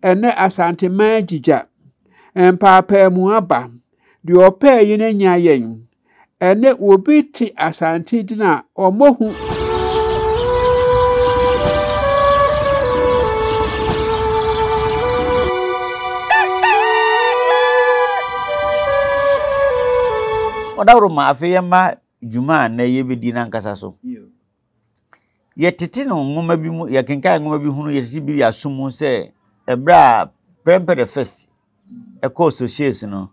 ene Asanteman jija empapa mu aba de opa yi na nya yen ene obi ti Asante dina omohu Odawro ma afeye ma juma na yebedi na nkasa so ye tete no ngoma bi mu ye kenka ngoma bi hunu ye tete bi asumu se ebra Prempeh the first e ko association no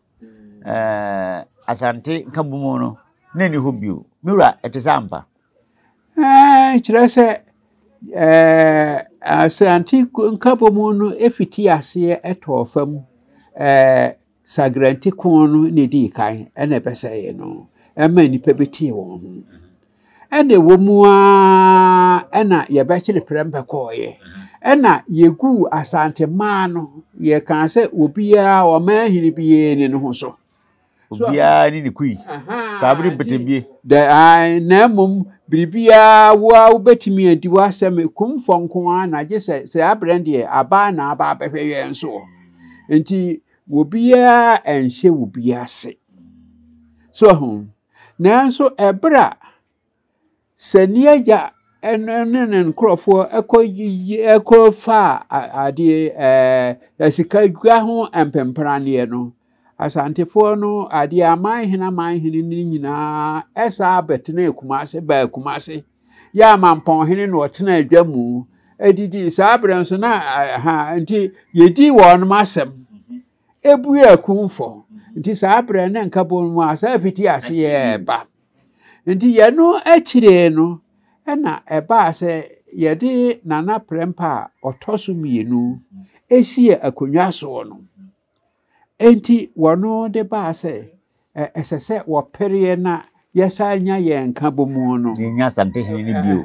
Asante kabumo no na ni hobio miwra etesampa kire se Asante kabumo no efiti ase etofam Sagrenti kono ne di kan ene pese no ema nipa beti won ho ene wo mu a ena ye be kire Prempeh koye ena yegu Asanteman no ye kan se obia o ma hiri biye ne ho so obia ni kui ka bri betebie da na mum bribia wo betimi adi wasem kumfonko a na je se abrande aba na aba behwe nso enti wobia enhye wobia se so nanso ebra seniaja enen krofo eko fa ade asika gwa ho empemprane no Asantefo no ade aman hene ni nyina esa betene kumase ba kumase ya mampon hene no tena adwa mu edidi sabran so na nti yedi won masem ebu akumfo nti sabran na nkabo mu asa fiti ase ye ba nti ye no akire no na eba ase yedi nana Prempeh otoso mienu esie akonwa so no enti wono de ba se esese wo pere na yesanya ye nkabo mu no nya Asante hene ni bio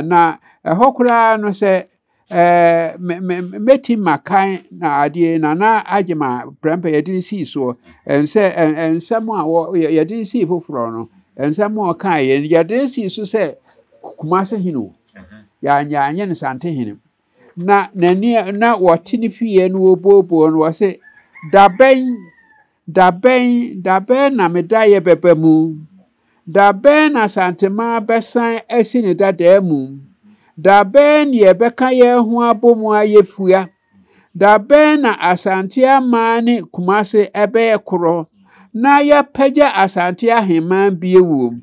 na hokura no se meti makan na ade na agema Prempeh yedi si so ensam a yedi si foforo no ensam o kan yedi si so se kumase hinu ya nya ne Sante hinu na nani na wotini fie no obobo no wose daben na medaye bebamu daben na Asanteman besan asini dadamu daben ye beka ye ho abomu ayefua daben na Asante amane kumase ebe koro na ya pagya Asante aheman biewu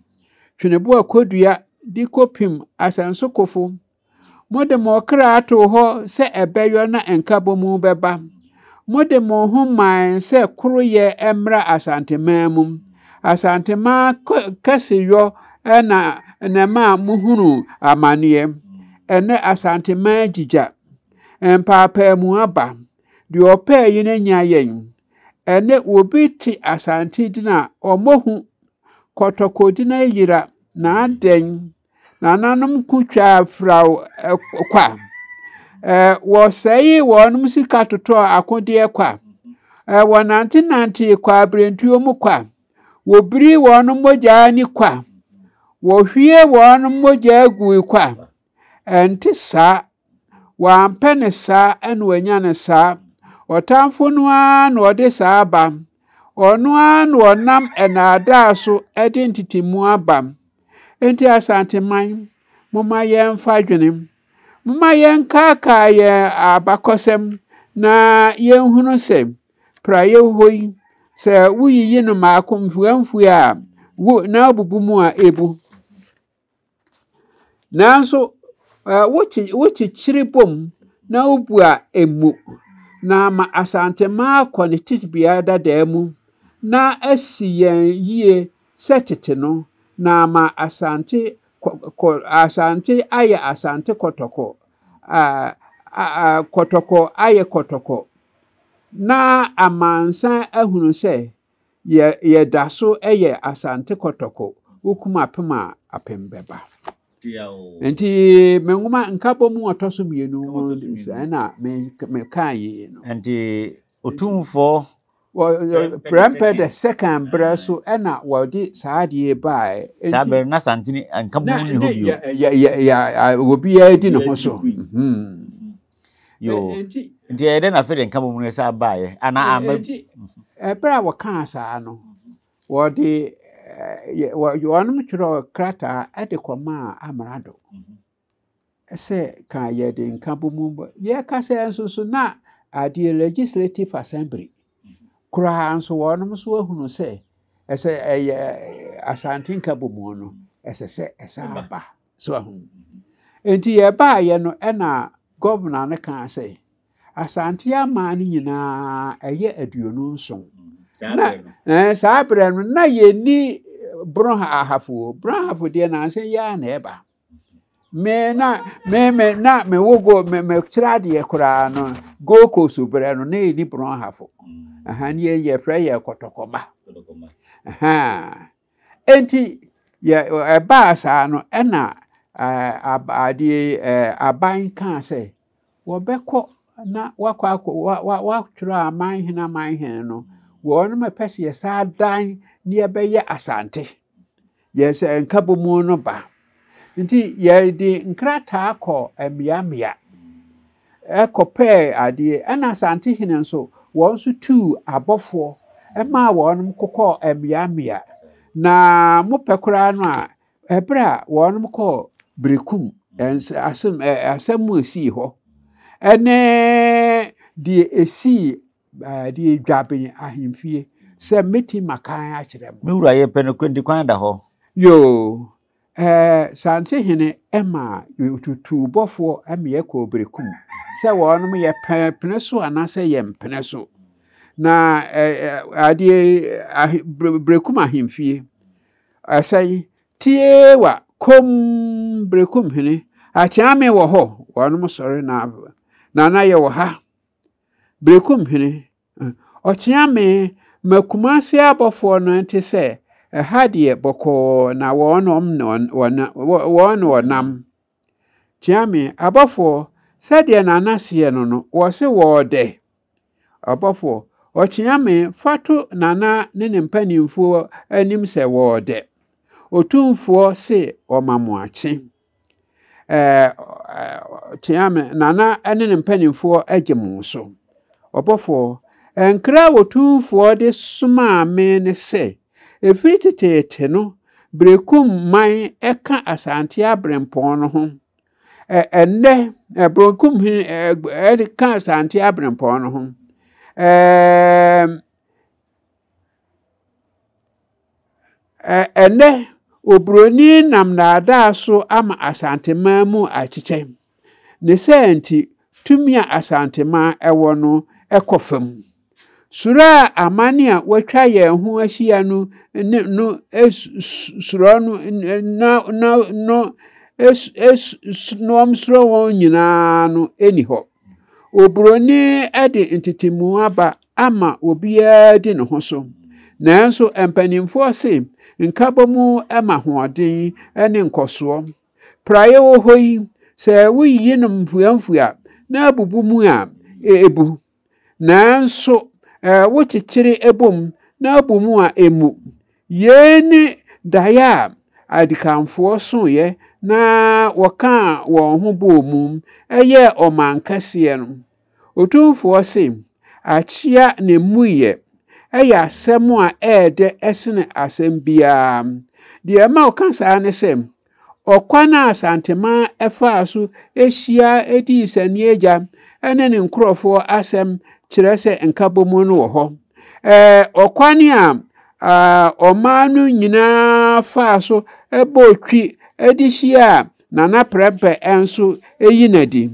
twenebo akodua dikopim asanso kofo mode mo kra ato ho se ebeyo na enkabomu beba mode mo ho man se koro ye emra Asanteman mum Asanteman kaseyo na ma muhunu amanie ene Asanteman jija empapa mu aba de opa yi na nya yen ene obi ti Asante dina omohu kotokodi na yira na aden na nanum kutwa fraw kwa OSEI wonum sika toto akode kwa wonanti kwa brentuo mu kwa wobiri wonum moja ni kwa wohwie wonum moja agu kwa enti sa wampene sa enu wanyane sa otamfo no a no ode sa aba ono a no onam enada so ede ntitimu aba enti Asanteman moma yen fadwene moma yen kaka ye abakosem na yen hunu se praye hoi se wuyiyi no makomfuamfu a na bubu mu a ebu nanso wuchi chiribom na ubu a emu na ma Asanteman kwani titbia dadamu na asi yen yie setete no na ma Asante aya Asante kotoko kotoko aye kotoko na amansa ahunu se ye daso eye Asante kotoko ukuma pema apembeba enti menguma nkabo mu otoso mienu na me kan yi no enti otumfo Prempeh the second braso ena wodi saadie bae saber na Santini ankabu ni hobio ya obi edi ne ho so Yo. Nti e de na fe de nka bomu no sa baaye. Ana ama. Bra wo kan sa no. Wo de wɔnom twere krata ade kɔma amrado. Ese kan ye de nka bomu ye ka se nso na ade legislative assembly. Kura nso wɔnom so ahunu se ese Asante nka bomu no ese se esa ba so ahunu. Enti ye ba ye no na governor ne kan se Asante ama ni nyina eye aduonu nson. Na sabre no na ye ni bron hafo de na se ya na eba. Me wogo me trade ye kura no go ko subre no na ni bron hafo. Aha ni ye frɛ ye kotokoma. Aha. Enti ye eba sa no na ade aban kan se wo bɛkɔ na watwerɛ aman no wɔn ma pɛsɛ yɛ saa dan ne yɛbɛyɛ Asante yɛsɛ nka bomu no ba nti yɛde nkrataa kɔ amiamia ɛkɔpɛ adeɛ ɛna Asante hene nso wɔn so tu abɔfoɔ ɛma wɔn kokɔ amiamia na mopɛ koraa no a ɛbrɛ a wɔn kɔ brekum asɛm esi hɔ ene die esi die dwaben ahemfie se meti makan a kyerɛ mo me wura ye pɛ no kwenti kwan da hɔ yo Sante hene ema tutu bɔfo eme kɔ brekum se wɔnom ye pene so anase ye mpene so na adie brekum ahemfie asai tie wa kom brekum hene akyame wɔ hɔ wɔnom sɔre na ye wɔ ha brekum hene ɔkyame makumase abɔfo no nte sɛ ha de bɔkɔ na wɔnom kyame abɔfo sɛdeɛ na anase no wɔ se wɔ de abɔfo ɔkyame fato nana ne mpanimfo anim sɛ wɔ de otumfo se ɔmamoakye kyame nana ene mpanimfo agye so obofo enkra wotumfo de soma me ne se efiri tetete no brekum man eka Asante abrempon no ho enne brekum eka Asante abrempon no ho enne obroni namnada so ama Asanteman mu akyekyɛ ne senti tumi a Asanteman ɛwɔ no ɛkɔfam sura amane a watwa yɛn ho ahyia no sura no nom sura wɔn nyinaa no eni hɔ obroni ɛde ntitemu aba ama obiara di ne ho so nanso empanimfo se nkabomu ema hoɔden ene nkosoɔ praye wo hoyi sɛ woyi no mfuamfua na abubu mu a ebu nanso wo kyekyere ebom na abumu a emu yeni daya adikanfo so ye na wɔka wɔn ho bomu ɛyɛ ɔmankase no otumfo se akyia ne muye ɛyɛ asɛm a ɛɛde ɛsene asɛm bia deɛ ma ɔka saa ne sɛ ɔkwana Asanteman ɛfa so ehyia edi sanieja ɛne ne nkrɔfo asɛm kyerɛ sɛ nkabomu no wɔ hɔ ɔkwane a ɔmanu nyinaa fa so ɛbɔ twi edi hyia nana Prempeh enso eyi nadi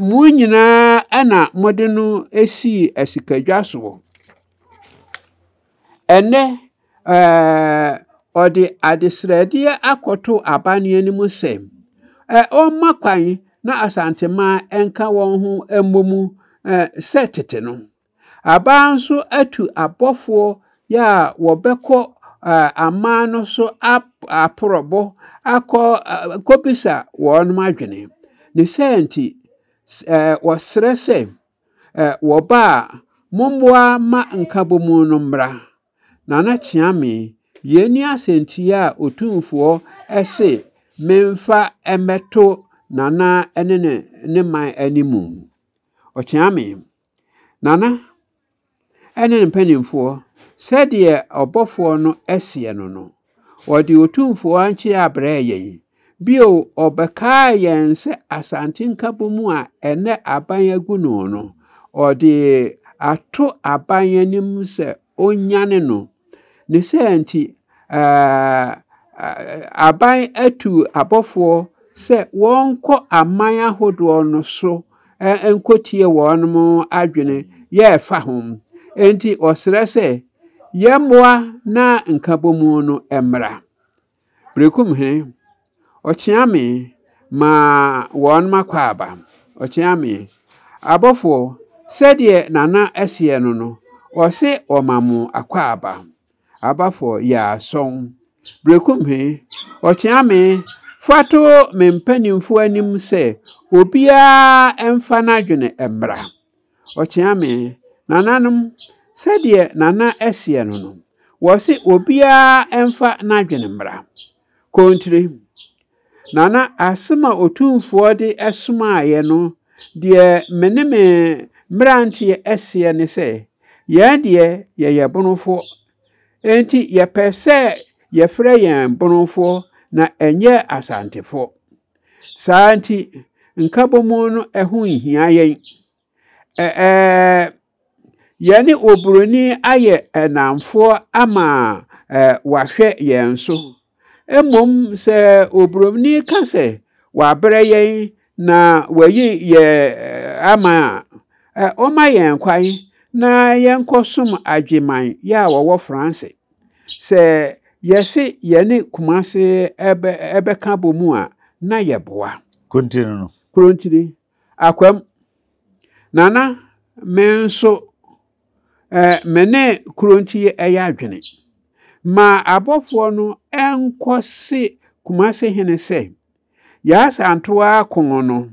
mu nyinaa ana mode no esi asikadwa so ene ɔde adesrɛdeɛ akɔto abane animu sɛ ɔmma kwan na Asanteman enka wɔn ho emmomu sɛ tete no aba nso atu abɔfo ya wɔbɛkɔ aman no so aporobo akɔ kobisa wɔn adwene ne sɛnti wɔsrɛ sɛ wɔba momboa ma nkabomu no mmra nana kyame yeni asentia a otumfo ese memfa emeto nana ene ne man animu Ochiame. Nana, ene mpanimfoɔ sɛdeɛ ɔbɔfoɔ no ɛseɛ no no ɔde otumfoɔ ankyerɛ abrɛ yɛn bio ɔbɛkaa yɛn sɛ asante nkabo mu a ɛnɛ aban agu no ɔde ato aban anim sɛ onyane no ne sɛ nti aban atu abɔfoɔ sɛ wɔnkɔ aman ahodoɔ no so enkotie wɔnom adwene yɛfa ho enti ɔsrɛ sɛ yɛmmoa na nkabomu no emra brekum he ɔkyeame ma wɔnom akɔ aba ɔkyeame abɔfoɔ sɛdeɛ nana ɛseɛ no ɔse ɔmamu akɔ aba abafoɔ yɛ asɔn brekum he ɔkyeame fato mempanimfo anim sɛ obia emfa n'adwene emra ɔkyeame nananom sɛdeɛ nana ɛseɛ no wɔse obia emfa n'adwene mmra kontire nana asema otumfoɔ de ɛsomaayɛ no deɛ mene me mmeranteɛ ɛseɛ ne sɛ yɛn deɛ yɛyɛ bonofo enti yɛpɛ sɛ yɛfrɛ yɛn bonofo na ɛnyɛ asantefo saa nti nkabomu no ɛho nhia yɛn yɛne oburoni ayɛ ɛnamfoɔ ama wahwɛ yɛn so emom sɛ oburoni ka sɛ wabrɛ yɛn na wayi yɛ ama ɔma yɛn kwan na yɛnkɔsom agyeman yɛ a wɔwɔ France sɛ yɛse yɛne kumase ɛbɛka bɔ mu a na yɛboa continue krontiri akwam nana menso mene kronti ɛyɛ adwene ma abɔfoɔ no ɛnkɔse kumase hene sɛ yɛasantoa akon no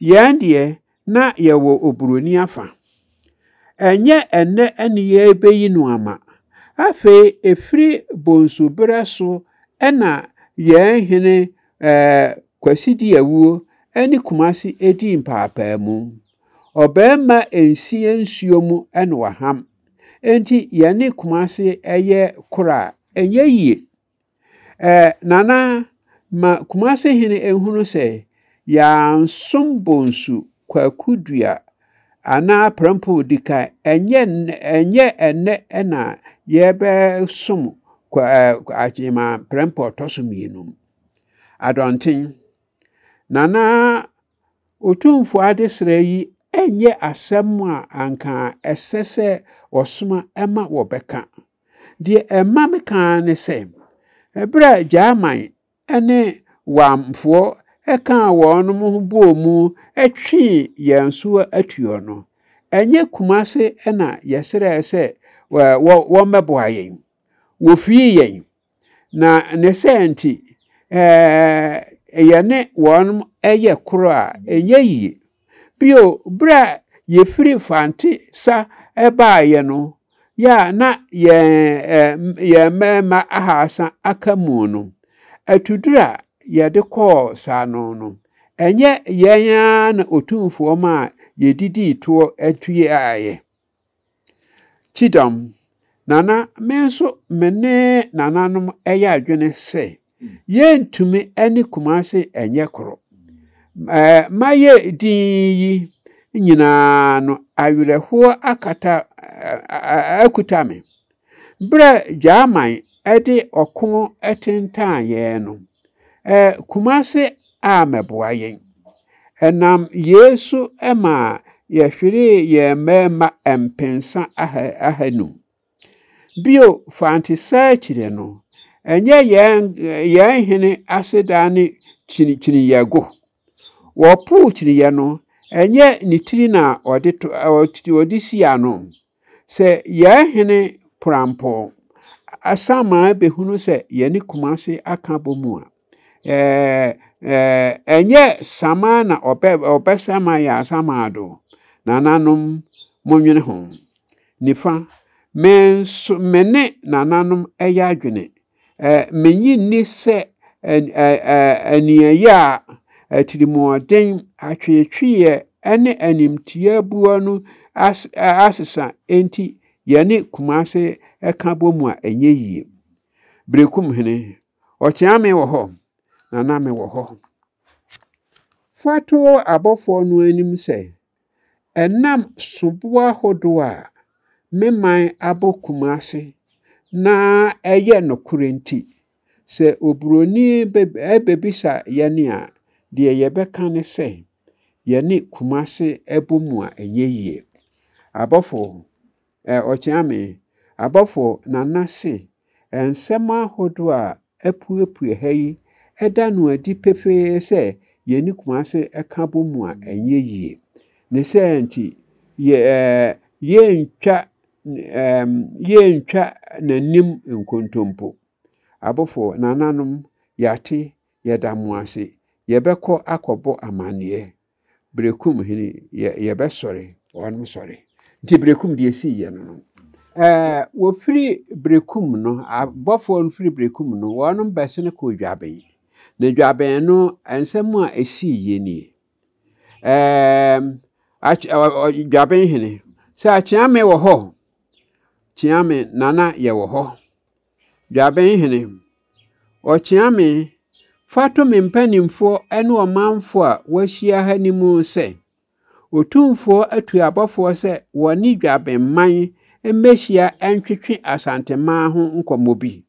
yɛn deɛ na yɛwɔ oburoni afa ɛnyɛ ɛnɛ ɛne yɛbɛyi no ama afei efiri bonsu berɛ so ɛna yɛn hene kwasidi awuo ɛne kumase edi mpaapaa mu ɔbɛɛma ensie nsuo mu ɛna waham enti yɛne kumase ɛyɛ kora ɛnyɛ yie nana ma kumase hene ehunu sɛ yɛansom bonsu kwakudua ana Prempeh dika ɛnyɛ ɛnɛ ɛna yɛbɛsom agyema Prempeh ɔtɔso mmienu adɔnten nana otumfo adesrɛ yi ɛnyɛ asɛm a anka ɛsɛ sɛ ɔsoma ɛma wɔbɛka deɛ ɛma meka ne sɛ ɛbrɛ gyaman ɛne wamfoɔ ɛka wɔnom ho bɔɔ mu ɛtwe yɛn so atuo no ɛnyɛ kumase ɛna yɛsrɛ sɛ wɔmmɛboa yɛn wɔfii yɛn na ne sɛ nti yɛne wɔnom ɛyɛ koro a ɛnyɛ yie bio brɛ yɛfiri fante sa ɛbaayɛ no ya na yɛn mɛma ahasa aka mu no atudura yɛde kɔɔ saa no ɛnyɛ yɛn na otumfoɔ ma yɛdidi toɔ atuye ayɛ chidom nana menso mene nananom ɛyɛ adwene sɛ yɛntumi ɛne kumase ɛnyɛ koro ma yɛ din yi nyinaa no awerɛhoɔ akuta me brɛ gyaman ɛde ɔko ɛtentan yɛn no kumase a mɛboa yɛn ɛnam yesu ɛma yɛhwere yɛn mɛma mpensa ahanum bio fante saa kyire no ɛnyɛ yɛn hene aseda ne kyiniyɛgo wɔpo kyiniyɛ no ɛnyɛ ne tiri na ɔde si ano sɛ yɛn hene prampo asama behunu sɛ yɛne kumase aka bɔ mu a ɛnyɛ sama na ɔbɛsama yɛ asama do nananom monwene ho nifa mene nananom ɛyɛ adwene menyi ni sɛ aniɛyɛ a atirimɔden atwetweɛ ene animtia buo no asesa enti yene Kumase eka bomu a enye yie. Brekum hene ochiame wo ho na me wo ho. Fato abofo no anim se enam soboa hodo a meman abo Kumase na eye nokure nti se obroni bebisa yene a de yebeka ne se yene Kumase ebomu a enye yie. Abofo ochiame abofo nanase ensema hodo a epuepue hayi eda no adi pefe se yene Kumase eka bomu a enye yie. Ne se nti yentwa nanim nkontompo. Abofo nananom yate yedamuase yebeko akobo amane. Brekum hini yebesore onum sore. Nti brekum de si ye no. Wo free brekum no abofo no free brekum no wonum besene ko dwaben. Ne dwaben no ensem a esi ye ni. Dwaben hini sa chiame wo ho. Chiame nana ye wo ho. Dwaben hini o chiame fato mempanimfo ene omanfo a wahia hanimu se otumfo atu abofo se woni dwaben man emehia entwetwe Asanteman ho nkomobi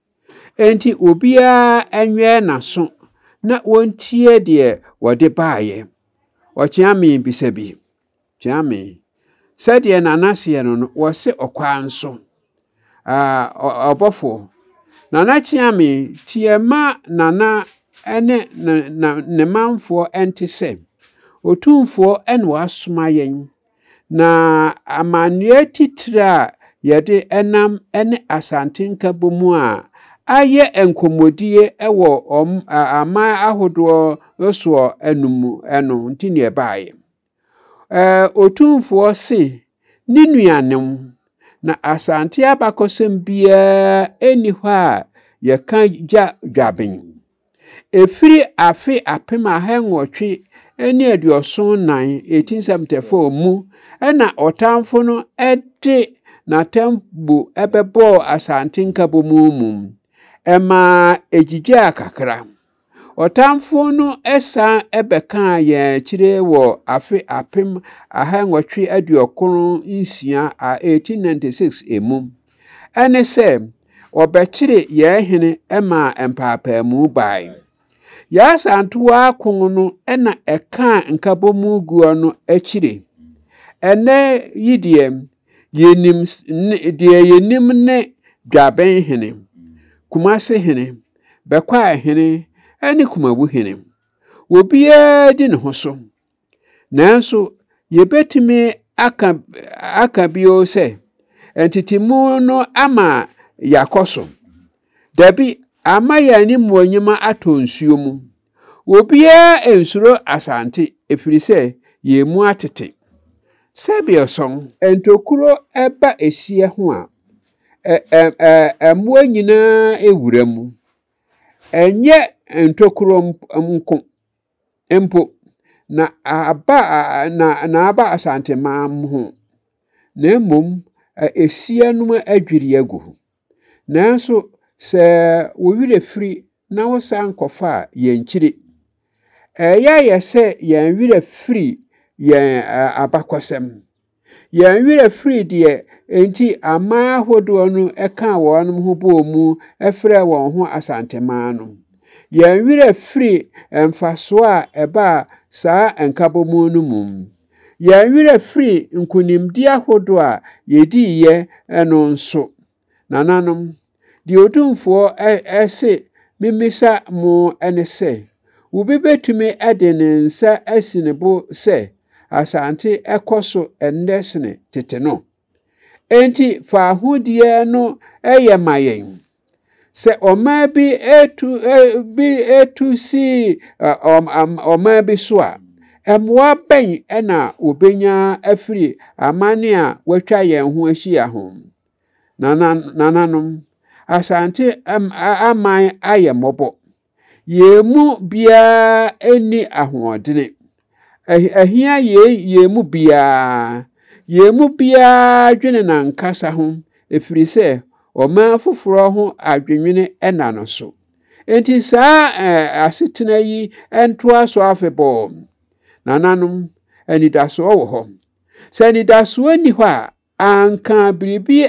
enti obia enwe naso na wontie de wode baaye o chiame bisabi chiame sede nanase no wo se okwanso obofo nana chiame tiema nana ene ne manfo ente se otumfo ene wasoma yen na amane titira yede enam ene Asantenka bomu a aye enkomodie ewo ama ahodo so enum eno ntini ebaaye otumfo se ni nuanem na Asante abakosem bia eni ho a ye kan dwaben efiri afe apema henwotwe eni adioson nan 1874 mu na otamfo no ede na tembu ebebo Asantenka bomu ema ejija kakra otamfo no esa ebeka ye kire wo afe apem ahenwotwe adiokron nsia a 1896 emu ene se obekire ye hene ema empapamu bai ya santuwa kunu ena eka nkabomu guo no akire ene yidiem yenim ne dwaben hene Kumase hene bekwa hene ene kumabu hene wobia di ne ho so nanso yebetimi aka bio se entitimu no ama yakoso dabi ama yani mwonyima atonsuo mu wobia ensuro Asante efirise yemu atete sebia song entokuro eba esie ho a emwo nyina ewuramu enye entokuro empo na aba Asanteman ho na emom esie no adwiri agu nanso se wowire free na wosan kofa yenkiri yese yenwire free yen abakosem yenwire free de enti ama hodo no eka wonum ho bomu efre won ho Asanteman no yenwire free emfaso a eba saa enkabomu no mum yenwire free nkunimdi ahodo a yedi ye eno nso nananom di otumfo ese mimisa mo ene se ubi betumi ede ne nsa asinebo se Asante ekoso endesne tete no enti fa hodie no eye mayen se oma bi etu si oma bi so a emwa ben ena obenya afiri amane a watwa yen ho ahia ho nananom Asante amai aye mobo yemu bia eni ahoodene ahia ye mu bia dwene na nkasa ho efiri se ɔman foforo ho adwenwene ɛna no so enti saa asetena yi entoa so afebɔ nananom anidaso wɔ hɔ sɛ anidaso ni hɔ a anka biribi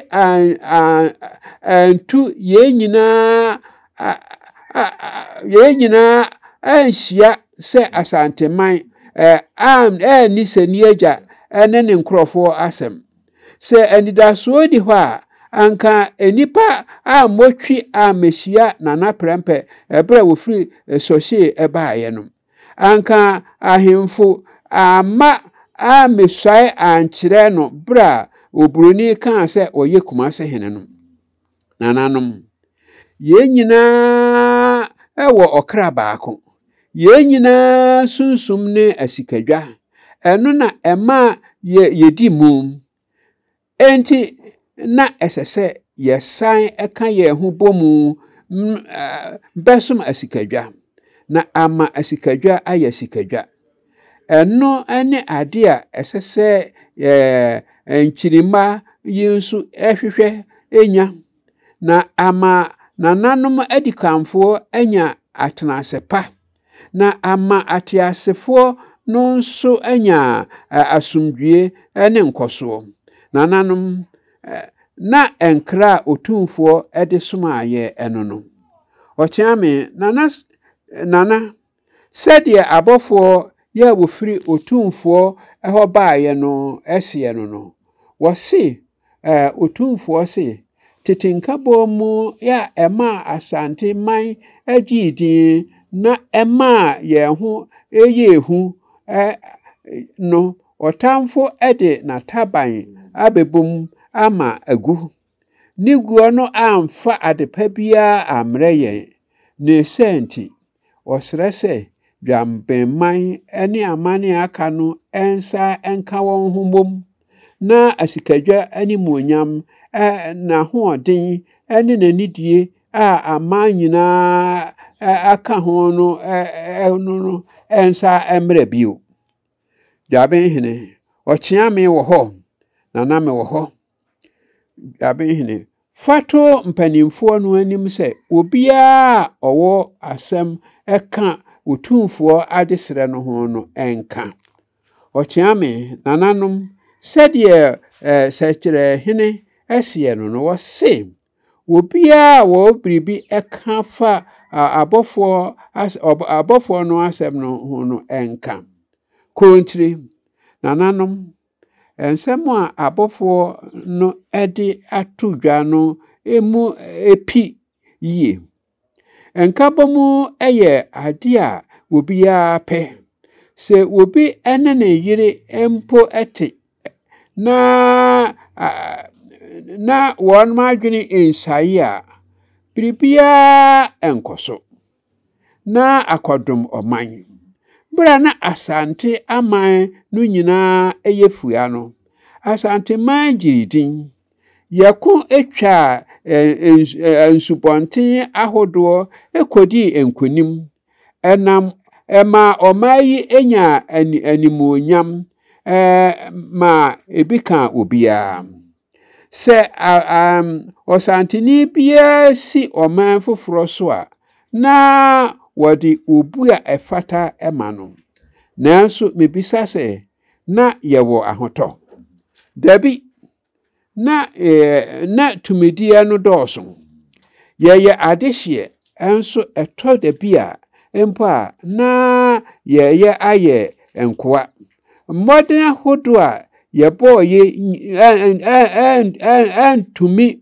antu ye nyina anhyia sɛ Asanteman ni sani agya ene ne nkrɔfo asɛm sɛ anidaso ni hɔ a anka enipa amotwi amehia nana Prempeh ebra wofiri sohye ebaaye no anka ahemfo ama ameswae ankyerɛ no bra oburoni kan sɛ ɔyɛ kumase hene no nananom ye nyina ɛwɔ ɔkra baako ye nyina sunsum ne asikadwa ɛno na ɛma yedi mu enti na ɛsɛsɛ yɛsan ɛka yɛ ho bomu bɛsom asikadwa na ama asikadwa ayɛ asikadwa ɛno ene ade a ɛsɛsɛ nkyirima yi nso ɛhwehwɛ enya na ama nananom adikanfo enya atenasepa na ama atiasefo no nso enya asomdwie ene nkoso nananom na enkra otumfo ede somaye eno no ochiame nana sɛdeɛ abɔfo ya wofiri otumfo ɛhɔ baaye no ɛseɛ no wɔse otumfo se tetinkabo mu ya ɛma Asanteman agidin na ɛma yehu eyehu no otamfo ede na taban abebum ama agu niguo no amfa adepa bia amreye ne senti osrese dwambeman ene amane aka no ensa enka won humom na asikadwa animonyam na hoɔden ene nanidie a amanyina aka ho no no ensa emre bio dwaben hene ɔkyeame wɔ hɔ nana me wɔ hɔ dwaben hene fato mpanimfo no anim sɛ obia ɔwɔ asɛm ɛka otumfo adesrɛ no ho no enka ɔkyeame nananom sɛdeɛ sɛkyerɛ hene ɛseɛ no wɔse obia wɔ biribi ɛka fa abɔfo no asɛm no ho no enka kontri nananom ensɛm a abɔfo no ɛde ato dwa no emu epi yie enkabomu ɛyɛ ade a obia pɛ sɛ obi ene ne yire empo ɛte na wɔn madwene ensae a biribia enkoso na akodom ɔman bra na Asante aman no nyinaa eyefua no Asanteman giridin yako etwa nsubonten ahodo ekodi enkonim enam ema omayi enya animonyam ma ebika obia se osanteni bia si oman foforo so a na wodi obua efata ema no nanso mebisa se na yewo ahoto dabi na tumidie no dɔɔso yeye adehye enso ɛtɔ dabi a empo a na yeye aye enkoa mmɔden ahodo a yɛbɔ antumi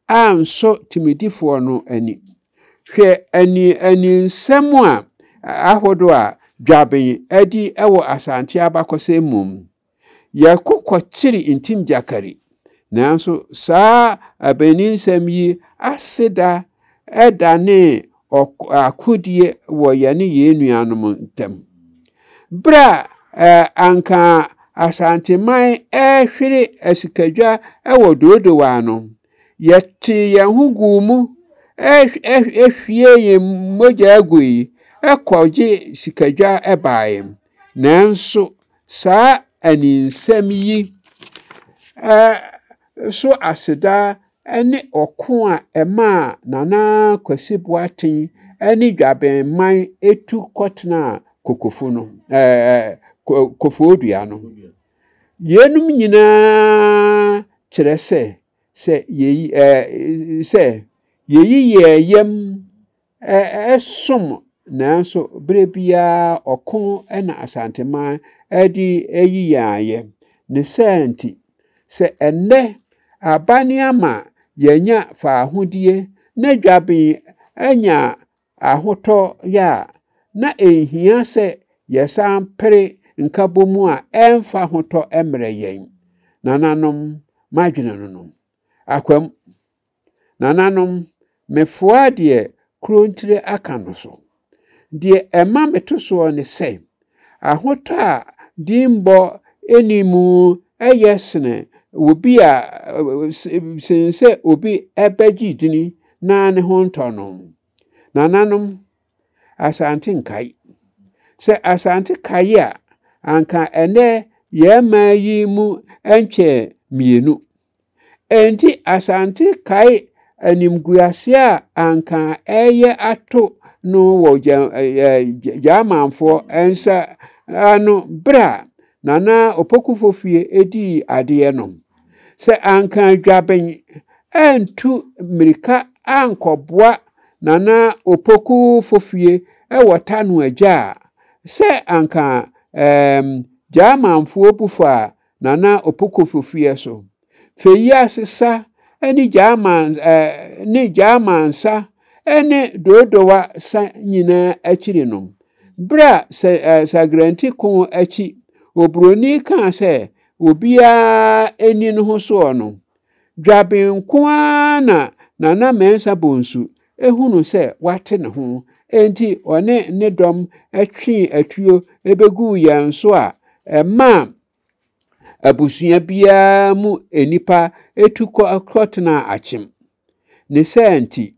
anso timidifo no ani hwɛ ani nsɛm a ahodo a dwaben adi ɛwɔ Asante abakɔsɛ mum yɛkokɔkyiri intim jakari nanso saa Ebenezer yi aseda ɛdane akodie wɔ yɛne yɛnuanom ntam bra anka Asanteman hwere asikadwa ɛwɔ dodowa no yɛte yɛn ho gu mu ehwie yɛn mogya agui ekɔgye sikadwa ɛbaaye nanso sa aninsɛm yi so aseda ene ɔko a ɛma Nana Kwasi Boateng ene Dwabenman etu kɔtena kokofo no kofodua no yenum nyinaa kyerɛ sɛ yeyi yɛyam ɛsom nanso brebia ɔko ɛna Asanteman ɛdi eyi yaaye ne sɛnti sɛ ɛnɛ abane ama yenya fa ahodie na Dwaben anya ahotɔ ya na ehia sɛ yɛsan pere nkabomu a ɛmfa hotɔ emre yɛn nananom madwene no akwam nananom mefoa de krontire aka no so de ɛma metoso ne sɛ ahotɔ a dimbo enimu ɛyɛsene obi a sense obi ɛbɛgye dini na ne ho ntɔ no nananom Asante nkai sɛ Asante kai a anka ene yɛma yi mu enche mienu enti Asante kai animguase a anka ɛyɛ ato no wo jamanfo ensa ano bra Nana Opokufofie edi adeɛ no sɛ anka Dwaben entu mirika ankɔboa Nana Opokufofie ɛwɔ no agya sɛ anka jamanfo bufa Nana Opokufofie so feyi asesa eni jamansa ene dodowa sa nyina akiri no bra Sagrenti kon achi obroni kan sɛ obia eni no ho so no Dwaben kwa na mensa bonsu ehunu sɛ wate ne ho enti one ne dom atwe atuo ebegu yan so a ɛma abusua bia mu enipa etukɔtena akyem ne sɛnti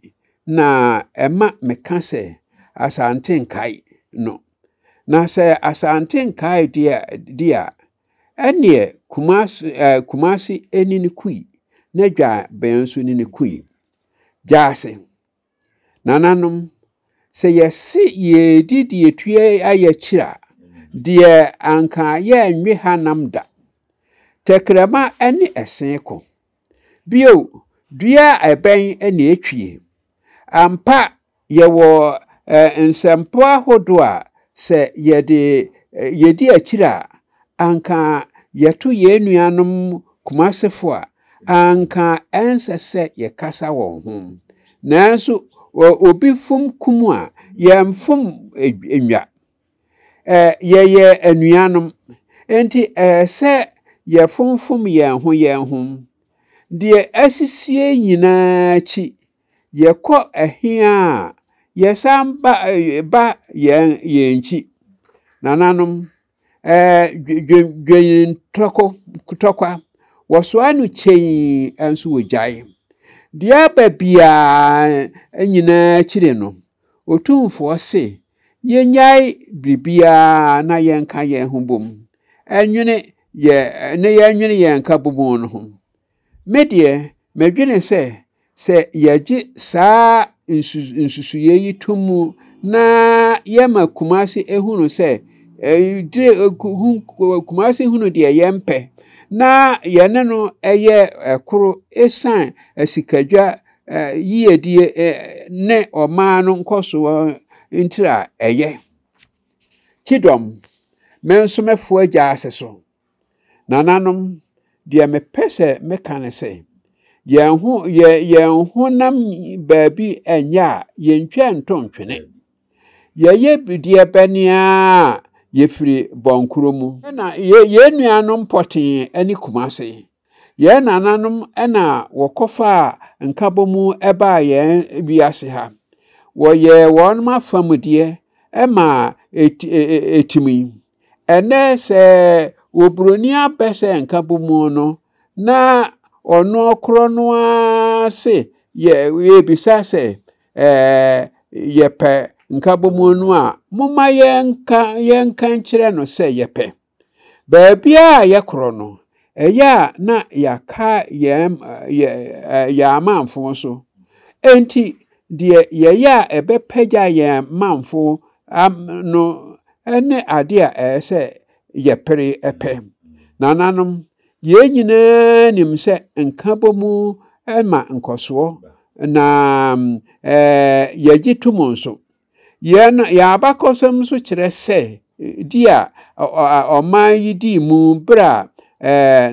na ɛma meka sɛ Asante nkai no na sɛ Asante nkai dia ɛne kumasi eni ne kui na Dwaben so ni ne kui jase nananom sɛ yɛse yɛdidi etue ayɛkyira deɛ anka yɛnwe hanam da tekrama ɛne ɛsen ko bio dua ɛbɛn ɛne etwie ampa yɛwɔ nsɛmpo ahodo a sɛ yɛdi akyira anka yɛto yɛnuanom kumasefo a anka ɛnsɛ sɛ yɛkasa wɔn ho nanso obi fum kumu a yɛmfom enwa yɛyɛ anuanom enti sɛ yɛfomfom yɛn ho de asisie nyinaa chi yɛkɔ ahia yɛsan ba yɛn chi nananom dwen tokwa wɔsoa no kyɛn anso wogyae dia babia nyinaa kyire no otumfo se yenyai bibia na yenka yen ho bom enwene yenka bom no ho medie medwene se yagye saa nsusuye yi tomu na yema kumase ehunu se kumase hunu de yempe na yene no eye ekoro esan asikadwa yiyedie ne oma no nkoso ntira eye kidom menso mefo agya aseso nananom de mepese mekane se yen ho nam baabi enya yentwa ntontwene ye bidie bania yefiri bonkuro mu na yenuanom poten ani kumase ye nananom na wokofa nkabomu eba ye biase ha woye wonum afamude ema etimi ene se obroni abese nkabomu no na ono okro no ase ye bisa se yepe nkabomu no a muma yenka nkyere no se yepe Baabia ye krono eya na yaka ye amanfo so enti de ye ya ebepagya ye manfo no ene ade a ese ye pere epe nananom ye nyina nim se nkabomu ema nkoso na ye gitumo nso ya abakosem so kire se dia oman yi di mu bra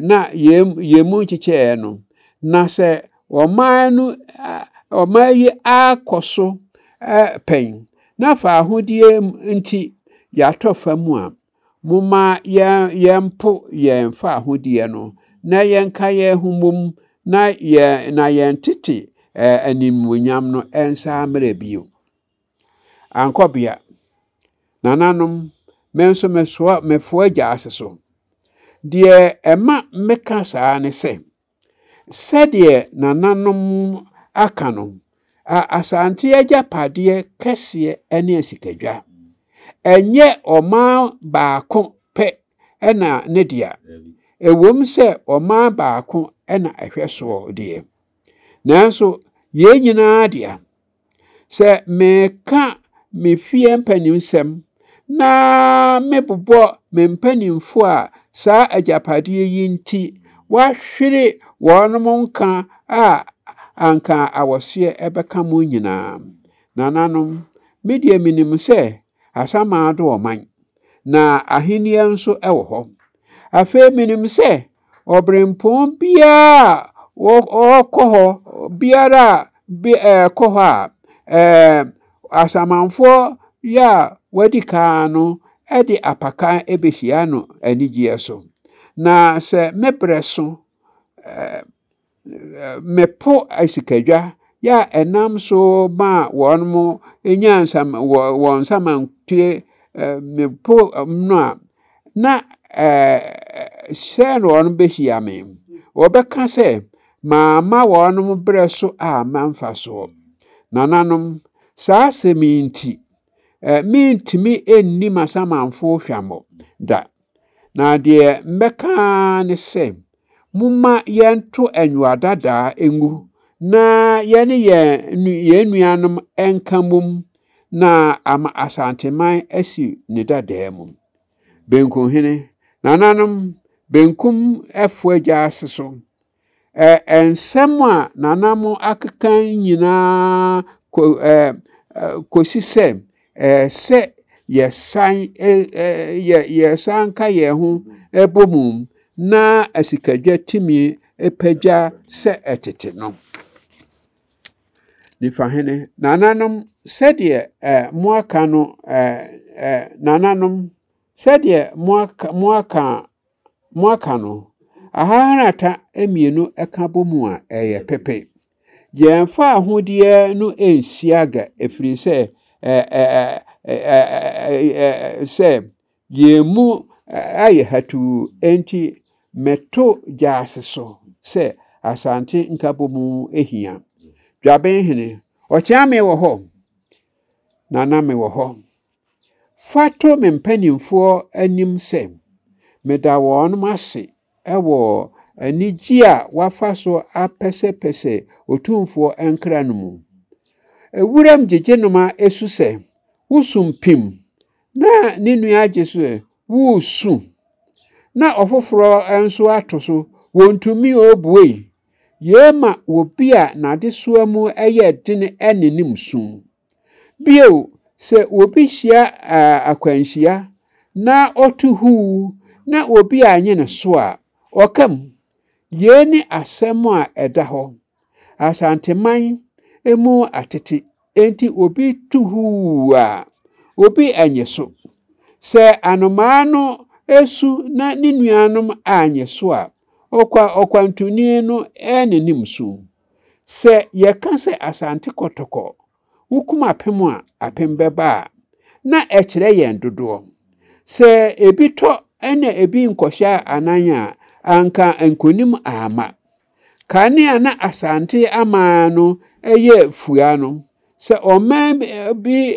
na ye mu chiche no na se oman yi akoso pen na fa ahodie nti ya tofa mu a muma ye mpo ye fa ahodie no na ye nka ye humum na ye ntete animuonyam no ensa amre bio ankobia nananom menso mefo agya aseso de ema meka saa ne se de nananom aka no asante agya pade kese ene asikadwa enye oma baako pe ena ne dia ewom se oma baako ena ehweso de nanso ye nyina dia se meka me fie mpanimsem na mebobo me mpanimfo a saa agyapade yi nti wahwere wonom nka anka awose ebeka mu nyina nananom media minim se asama do oman na ahenia nso ewo ho afa minim se obrempon bia okoho biara koho a asamanfo ya wadika no edi apaka ebehia no anigye so na se mebreso mepo asikadwa ya enam so ma wonmo enyansam wonsam tire mepo no na sero on behia me obeka se ma wonmo breso a manfa so nananom saa seminti mintimi enni masamanfo hwamo da na de mbeka ne se mumma yento enwadada engu na yene ye nuanom enkamum na ama Asanteman asi ne dada mu benkum hene nananom benkum efo agya aseso ensem a nanamo akekan nyina kosi se yesan ka ye ho ebomum na asikadwa timi epagya se etete no nifa hene nananom sede moaka no nananom sede moaka no aharata emienu eka bomu a eye pepe yemfa ahodie no ensiaga efiri se se yemu aye hatu enti meto jase so se asante nkabomu ehia dwaben hene ochiame wo ho nana me wo ho fato me mpanimfo anim se meda won mase ewo anigi a wafa so apese otumfo enkra no mu ewuram jejenoma esu se wusumpim na ninu age so wusu na ofoforo enso atoso wontumi obuei yema wobi a nadesoa mu eye dene enenim sum bio se wobi hia akwanhia na otuhu na obi anye ne so a okam yeni asem a eda ho Asanteman emu atete enti obi tuhu a obi anye so se anomano esu na ninuanom anye so a okwantuni no enenim so se yeka se asante kotoko wukuma apem a apem beba na ekire yen dodo se ebito ene ebi nkosha ananya anka enkonim ama kania na asante amano eye fuano se oman bi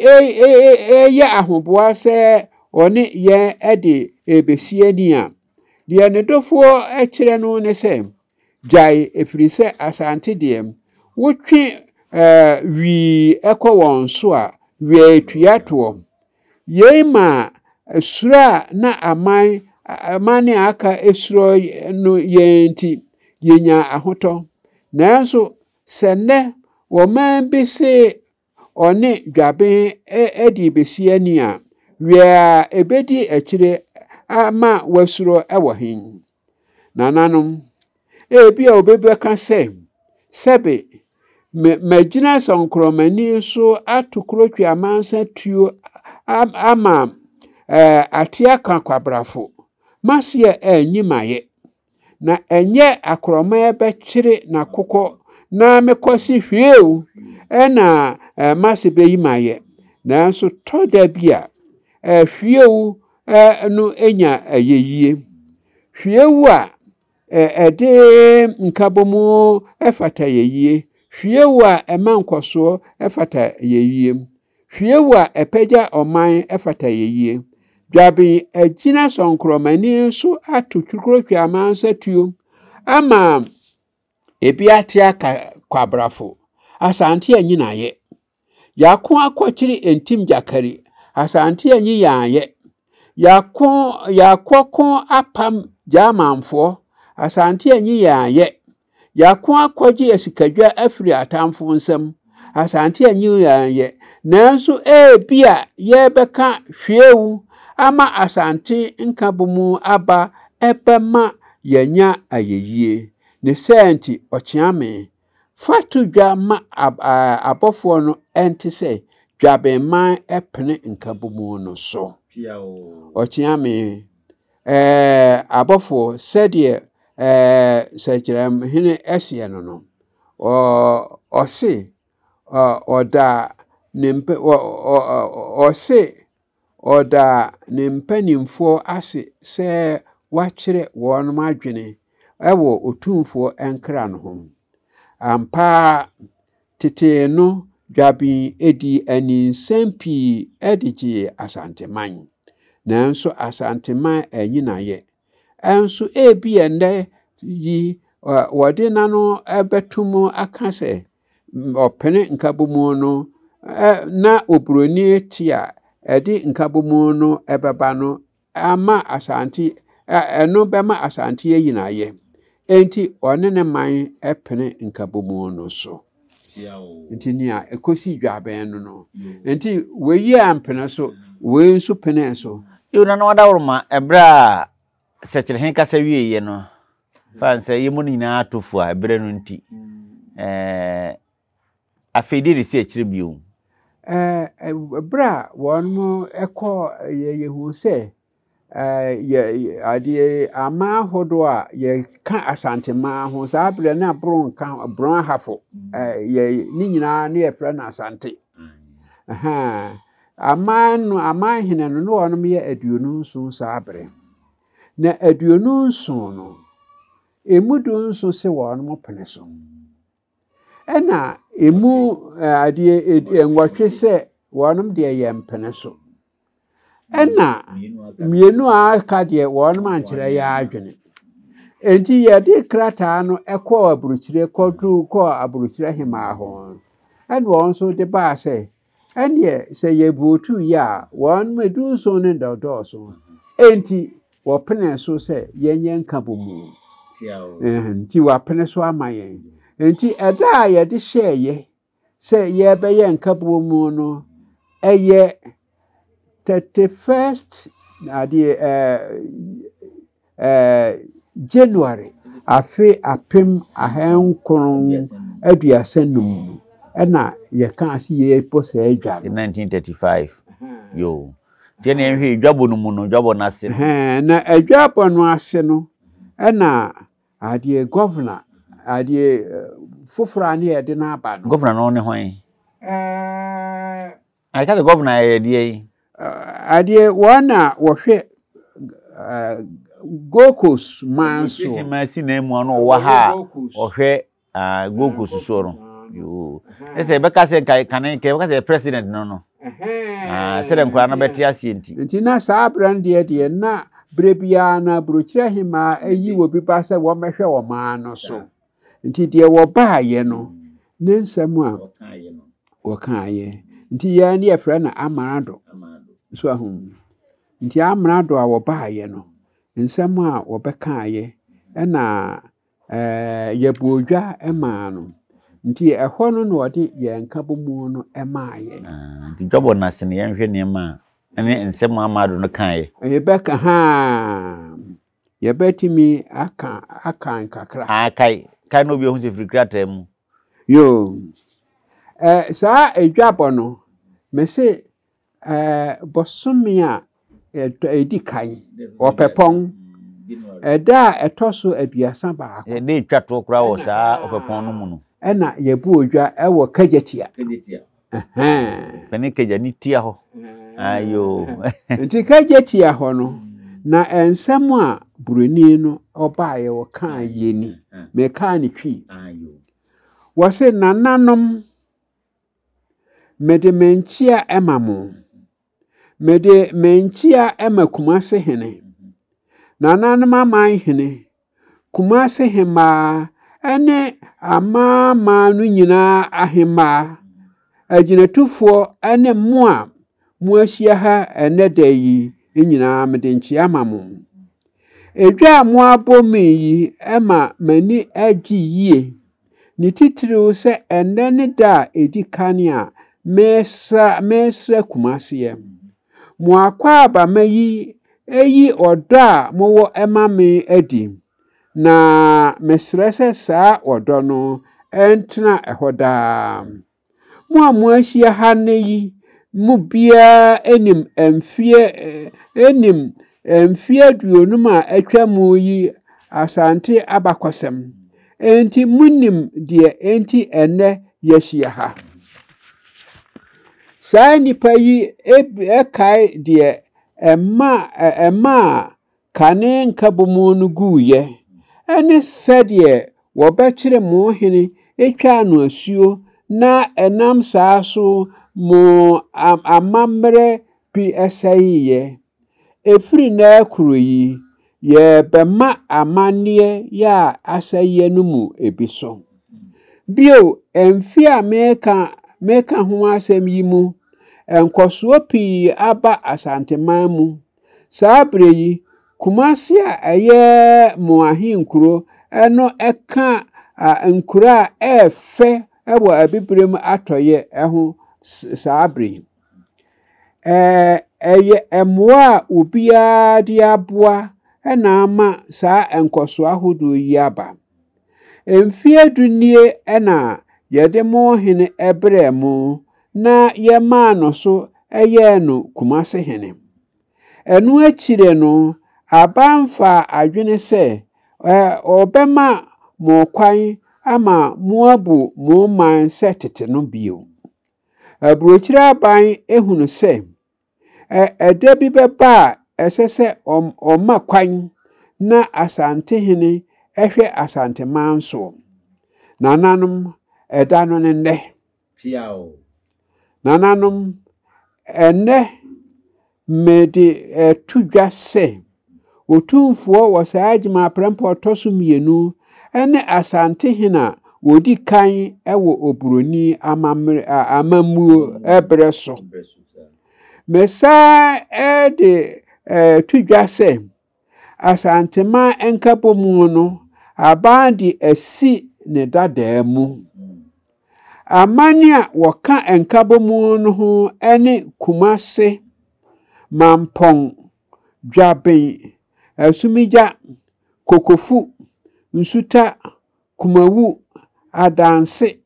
eye ahoboa se oni ye ede ebesiani a deɛ ne dɔfoɔ ɛkyerɛ no ne sɛ gyae ɛfiri sɛ asante deɛ wotwe wii ɛkɔ wɔn so a wie tua toɔ yei ma suro na amane aka esuro no yɛnti yenya ahotɔ nanso sɛ nnɛ wɔman bi se ɔne dwabe edi besi ani a wia ebedi akyire ama wasuro ɛwɔ hen nananom ebi a obebɛka sɛ sɛbe magina sonkromani so atokrotwa amansa tuo ama atia kan kwabrafo masie enyimaye na enye akroma bɛkyere na kokɔ na mekosi hweu ɛna mase beyimaye nanso toda bia hweu no enya ayeyie hweu a ɛde nkabomu ɛfata yeyie hweu a ɛmankoso ɛfata yeyie hweu a ɛpɛgya ɔman ɛfata yeyie dwabe agina sonkromani so atotwukrotwa amansa tuo ama ebi atia kwabrafo asante anyinaye yakon akokyiri entim jakari asante anyi yaye yakokon apam jamanfo asante anyi yaye yakon akogye esikadwa afiri atamfo nsam asante anyi yaye nanso ebia yebeka hweu ama asante nkabomu aba ebema yanya ayeyie ne senti ochiame fatu dwa ma abofo no ente se dwabe man epene nkabomu no so ochiame abofo sedie sekiram hine esie no ose oda nempe ose oda nempanimfo ase se wachire won madwene ewo otumfo enkra no ho ampa tete no dwabi edi ani sempi edigi Asanteman nanso Asanteman anyinaye enso ebi ende yi wode nano ebetumu akase opene nkabomu no na obroni tia edi nkabomu no ebeba no ama asante eno bema asante yinaye enti one ne man epene nkabomu no so enti nia ekosi dwaben no enti weyi ampene so we nso pene so yuna no wadawroma ebra sekere hen kasa wieye no fanse yemu nyina atofu a ebra no nti afedi ne si akire bio bra won eko yehu se ade ama hodo a ye ka Asanteman ho sa abre na bron ka bron hafo ye ni nyina ne efra na asante ama hene no no won me aduonu nso sa abre na aduonu nso no emudu nso se won mo pene so ena emu ade enwatwe se wonum de ye mpene so ena mienu aka de wonum ankyere ya adwene enti ye de krata no ekọ aburukyire kodu ko aburukyire hema ho en won so de ba se ene se ye botu ya won medu so ne dodo so enti wo pene so se yenye nkabomu enti wa pene so amaye enti eda ye de hyeye se ye be ye nkabomu no eye 31st January afe apem ahenkron aduasanum ena ye kan ase ye posa adwa 1935 yo tiene enhwe dwabo no mu no dwabo na ase na adwabo no ase no ena ade governor ade fofora ne ye de na aba no governor no ne hwan I can't governor idea ade wana wo hwe Gokos manso masi na mu ano wa ha ohwe Gokos so no yo ese beka se kan ke beka se president no no se den kwa na beti ase enti na sa brand de na brebia na brochira hima eyi wo bi ba se wo mehwe wo ma no so nti de wo baaye no ne nsam a wo kaaye nti ya ne efra na amarado so ahum nti amarado a wo baaye no nsam a wo bekaaye na yebuodwa ema no nti ehɔ no na ɔde yenka bomu no emaaye nti jobo na se ne yenhwe ne ma ene nsem amado no kan yebeka ha yebetimi aka kakra akai kai no bi hu se frikrata mu yo sa edwabo no me se bosome a edi kai opepon eda etoso abiasa ba e de twato kura wo sa opepon no mu no ena yebu odwa ewo kagetia pene keja ni tia ho ayo nti kagetia ho no na ensam a buroni no obaaye wo kan yeni me kan ni twi ayo wo se nananom mede menchia emamo mede menchia emakumase hene nananom aman hene kumase hema ene ama no nyina ahema aginatufo ene moa muahia ha ene dayi nyina mede nchia mamo edwa mo abomi yi ema mani agi yie ni titiriu se ene ne da edi kane a mesra kumase mo akwa abamayi eyi odo a mowo ema me adi na mesrese sa odo no entna ehoda mo ahia ha neyi mu bia enim emfie aduonum a atwa mu yi asante abakosem enti munim de enti ene yahia ha sa nipa yi ekai de ema kane nkabomu no guye ene sede wo bekire mo hene etwa no asuo na enam saaso mo amamre pi esaiye efiri na kuro yi ye bema amane ya asaiye no mu ebiso bio emfi a meka ho asem yi mu enkoso pi aba Asanteman mu sabre yi kumase a eye mo ahinkuro eno eka nkura efe ewo abibrem atoye eho sabre eye emoa obia dia boa ena ama sa enkoso ahodo yi aba emfie dunie ena yede mo hene ebremu na ye ma no so eye no kumase hene enu akire no abanfa adwene se obema mo kwan ama moabu mo man setete no bio abrochira aban ehunu se eda bi beba esese oma kwan na asante hene ehwe Asanteman so nananom eda no ne piao nananom ene mede tudwa se otumfuo wo saagima Prempeh otoso mienu ene asante hena wodi kan ewo oburoni amamuo ebreso mesa de tudwa se Asanteman enkabomu no abandi esi ne dadamu amania woka enkabomu no ho ene kumase mampong dwaben asumija kokofu nsuta kumawu adanse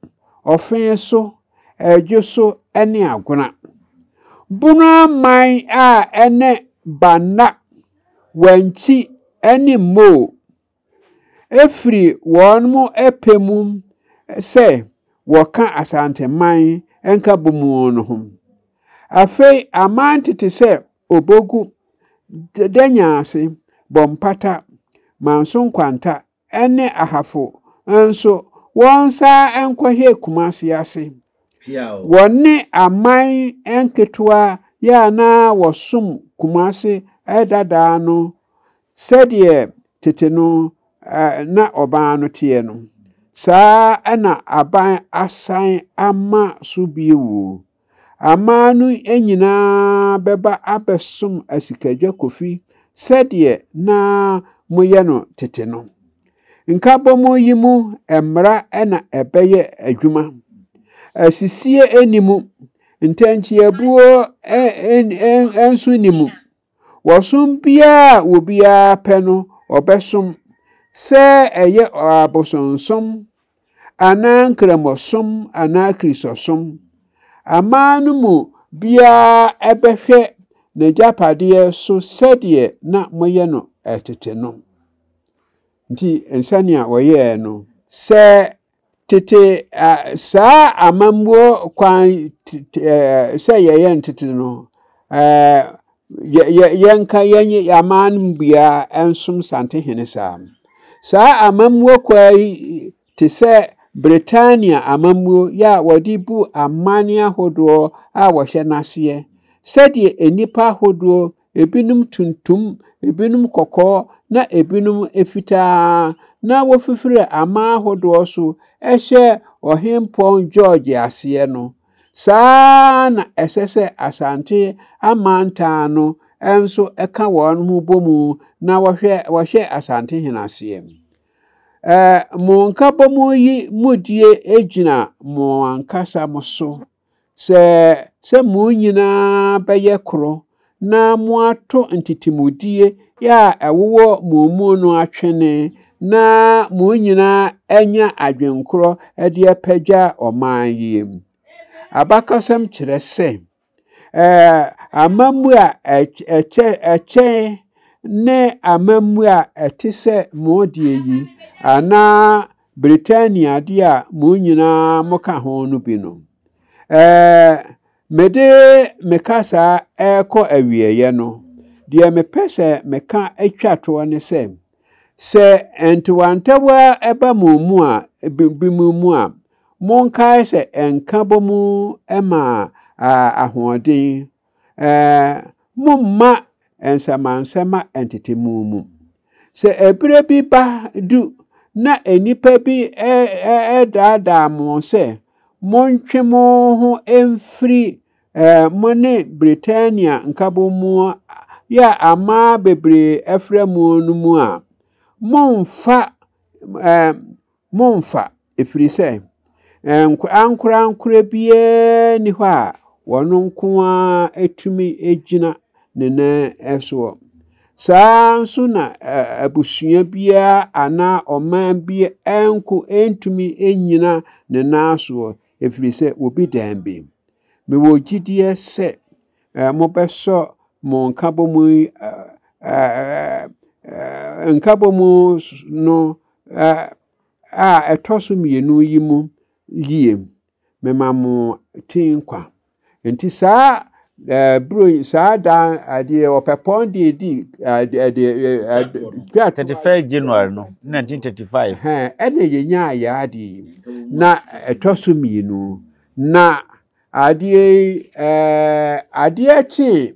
ofenso ejoso ene aguna buna man a ene bana wanchi ene mo efri wonmo epemum se woka Asanteman enkabomu no ho afei amantete se obogu danyase bompata manson kwanta ene ahafo enso wonsa enkohye kumase ase wonne aman enketwa ya na wosum kumase edada no sɛdeɛ tete no na ɔbaa no teɛ no saa ɛna aban asan ama so biewu ama no nyinaa bɛba abɛsom asikadwa kofi sɛdeɛ na moyɛ no tete no nkabɔmo yi mu mmara ɛna ɛbɛyɛ adwuma asisie enimu ntanchiabuo ensu nimu wɔsom bia obiara pɛ no ɔbɛsom sɛ ɛyɛ abosonsom anaa nkramosom anaa kristosom ama no mu bia ɛbɛhwɛ n'agyapadeɛ so sɛdeɛ na moyɛ no ɛtete no nti nsania wɔyɛ no sɛ tete saa amammuo kwan sɛ yɛyɛ ntete no yɛnka yɛnye aman bia ensom santehene saa amammuo kwai te sɛ Britannia amammuo ya wɔde bu amane ahodoɔ a wɔhwɛ naseɛ sɛdeɛ enipa ahodoɔ ebinum tuntum ebinum kɔkɔɔ na ebinum efitaa na wofifire ama ahodoɔ so ɛhyɛ ɔhempɔn George aseɛ no saa na ɛsɛ sɛ asante amantaa no enso ɛka wɔn ho bomu na wɔhwɛ asante henaseɛ mo nkabɔmo yi mudie egyina mo ankasa mo so sɛ mo nyinaa bɛyɛ koro na mo ato ntitimudie ya ɛwowɔ mo mu no atwene na mo nyinaa anya adwenkorɔ ɛde apagya ɔman yi abakasɛm kyerɛ sɛ amammu a ɛkyɛ ne amammu a ɛte sɛ mo die yi ana Britannia de a mo nyinaa moka ho no bi no mede mekasa ɛkɔ awieyɛ no deɛ mepɛ sɛ meka atwa to ne sɛ entiwantawa ɛba mo mu a bi mu a monkae sɛ enka bomu ɛma ahoɔden momma ensamansama entitemu mu sɛ ebire bi ba du na enipa bi ɛdaadaa mo sɛ montwe mo ho emfiri mo ne Britannia nkabomu ya ama bebre efra mu no mu a momfa efiri sɛ ankora bie ni hɔ a wɔno nko a etumi egyina ne na ɛso saa nso na abusua bia ana ɔman bia enko entumi enyina ne na so efiri sɛ obi dambe me wo gidie sɛ mo bɛsɔ mo nkabomu nkabomu no a ɛtɔso mienu yi mu yie mema mo tinkwa enti saa bro saa da ade opepon de di 35 January no 1935 ene yenya ya ade na ɛtɔso mienu na ade chi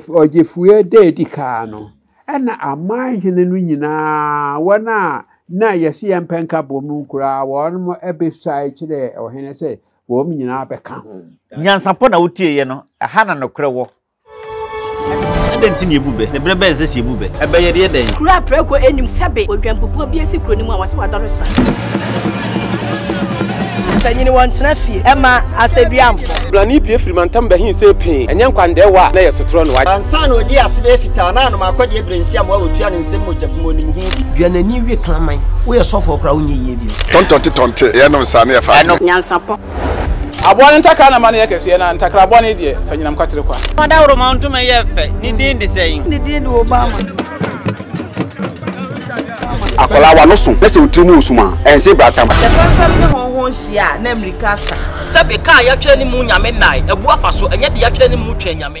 ojefue de di ka no ɛna amanhene no nyinaa wɔna na yɛse yɛmpenka bomu kura wɔn mo ebesai kyerɛ ɔhene sɛ wɔn nyinaa bɛka ho Nyansapo na wotie ye no aha na nokre wo adenti ebube ne brebe ense si ebube ebeye de den kura preko enim sebe odwampopo bi esi kuro ni mu a wase wadɔre sra tanyini wɔntena fie ɛma aseduamfo blani pie frimantam bahin sɛ pin enye nkwande wa na yɛsotoro no wa ansa na odi asebe fita na anoma akɔde ebrensi am wa wotua ne nsɛm mojabumo nim hu bi duanani wie klaman wo yɛ sɔfo kra wo nye yie bi tontonte yɛ nom sa na yɛ fa Nyansapo aboa ntakra na ma na yɛ kɛse na ntakra aboa ne deɛ fa nyinam kwatere kwa madawro ma ntoma yɛ fɛ ni din de sɛyin ni din de Obama akola wa no so na se otrimu osuma ense bratam the family ne honhon hia na America sa sebe ka ya twɛ ne mu nyame nai ebu afa so enye de ya twɛ ne mu twɛ nyame